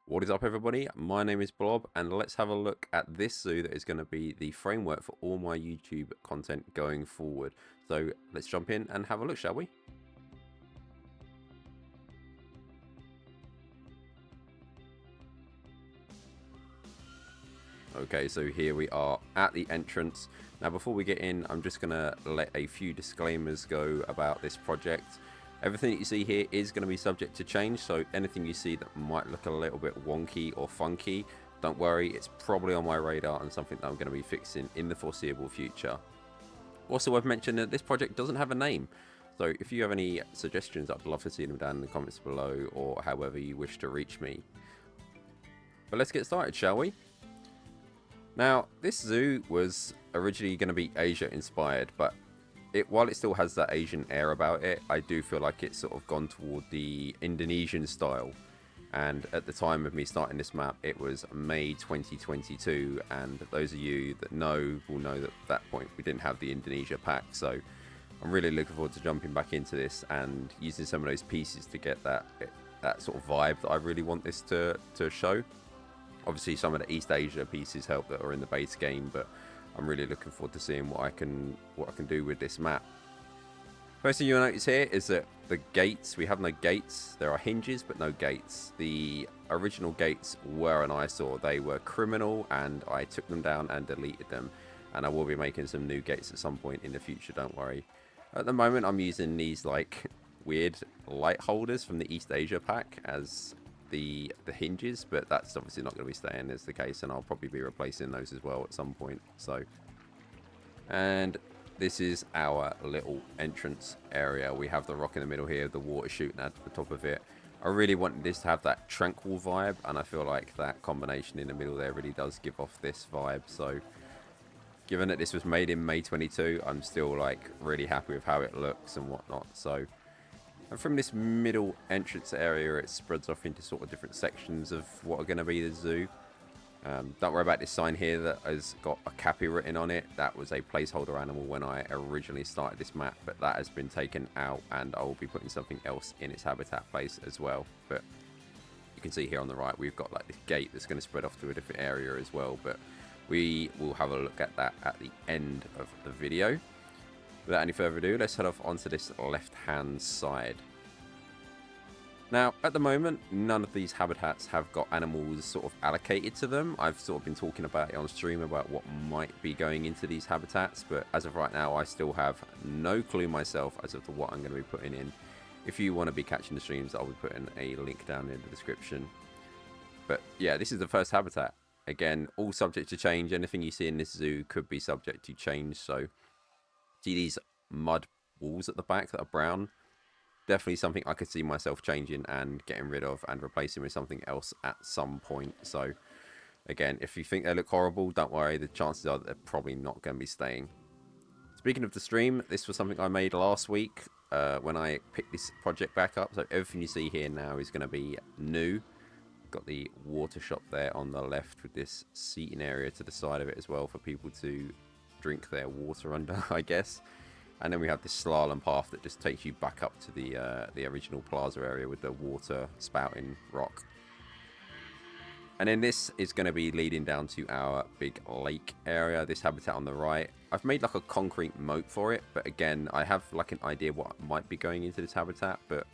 What is up, everybody? My name is Blob, and let's have a look at this zoo that is going to be the framework for all my YouTube content going forward. So let's jump in and have a look, shall we? Okay, so here we are at the entrance. Now, before we get in, I'm just going to let a few disclaimers go about this project. Everything that you see here is going to be subject to change, so anything you see that might look a little bit wonky or funky, don't worry, it's probably on my radar and something that I'm going to be fixing in the foreseeable future. Also, I've mentioned that this project doesn't have a name, so if you have any suggestions, I'd love to see them down in the comments below, or however you wish to reach me. But let's get started, shall we? Now, this zoo was originally going to be Asia inspired, but while it still has that Asian air about it, I do feel like it's sort of gone toward the Indonesian style. And at the time of me starting this map, it was May 2022, and those of you that know will know that at that point we didn't have the Indonesia pack, so I'm really looking forward to jumping back into this and using some of those pieces to get that sort of vibe that I really want this to show. Obviously, some of the East Asia pieces help that are in the base game, but I'm really looking forward to seeing what I can do with this map. First thing you'll notice here is that the gates, we have no gates. There are hinges, but no gates. The original gates were an eyesore. They were criminal, and I took them down and deleted them. And I will be making some new gates at some point in the future, don't worry. At the moment, I'm using these like weird light holders from the East Asia pack as the hinges, but that's obviously not going to be staying as the case, and I'll probably be replacing those as well at some point. So, and this is our little entrance area. We have the rock in the middle here, the water shooting out the top of it. I really wanted this to have that tranquil vibe, and I feel like that combination in the middle there really does give off this vibe. So given that this was made in May 22, I'm still like really happy with how it looks and whatnot. So, and from this middle entrance area, it spreads off into sort of different sections of what are going to be the zoo. Don't worry about this sign here that has got a Cappy written on it. That was a placeholder animal when I originally started this map, but that has been taken out, and I will be putting something else in its habitat place as well. But you can see here on the right, we've got like this gate that's going to spread off to a different area as well, but we will have a look at that at the end of the video. Without any further ado, let's head off onto this left-hand side. Now, at the moment, none of these habitats have got animals sort of allocated to them. I've sort of been talking about it on stream about what might be going into these habitats, but as of right now, I still have no clue myself as to what I'm going to be putting in. If you want to be catching the streams, I'll be putting a link down in the description. But yeah, this is the first habitat. Again, all subject to change. Anything you see in this zoo could be subject to change, so see these mud walls at the back that are brown? Definitely something I could see myself changing and getting rid of and replacing with something else at some point. So again, if you think they look horrible, don't worry, the chances are they're probably not going to be staying. Speaking of the stream, this was something I made last week when I picked this project back up. So everything you see here now is going to be new. Got the water shop there on the left with this seating area to the side of it as well for people to drink their water under, I guess. And then we have this slalom path that just takes you back up to the original plaza area with the water spouting rock. And then this is going to be leading down to our big lake area, this habitat on the right. I've made like a concrete moat for it, but again, I have like an idea what might be going into this habitat, but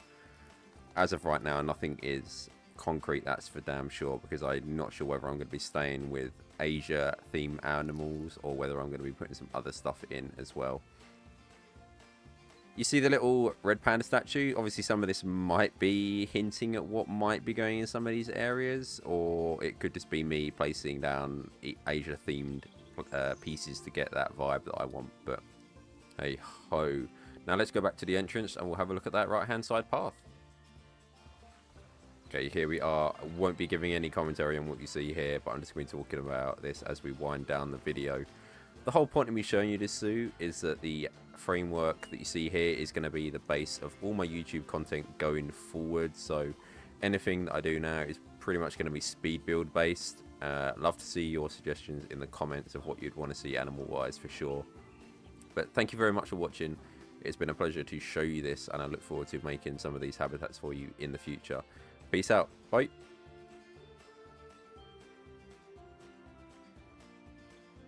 as of right now, nothing is concrete, that's for damn sure, because I'm not sure whether I'm going to be staying with Asia themed animals or whether I'm going to be putting some other stuff in as well. You see the little red panda statue? Obviously some of this might be hinting at what might be going in some of these areas, or it could just be me placing down Asia themed pieces to get that vibe that I want, but hey ho. Now let's go back to the entrance and we'll have a look at that right hand side path. Okay, here we are. I won't be giving any commentary on what you see here, but I'm just going to be talking about this as we wind down the video. The whole point of me showing you this zoo is that the framework that you see here is going to be the base of all my YouTube content going forward. So anything that I do now is pretty much going to be speed build based. Love to see your suggestions in the comments of what you'd want to see animal wise for sure. But thank you very much for watching. It's been a pleasure to show you this, and I look forward to making some of these habitats for you in the future. Peace out. Bye.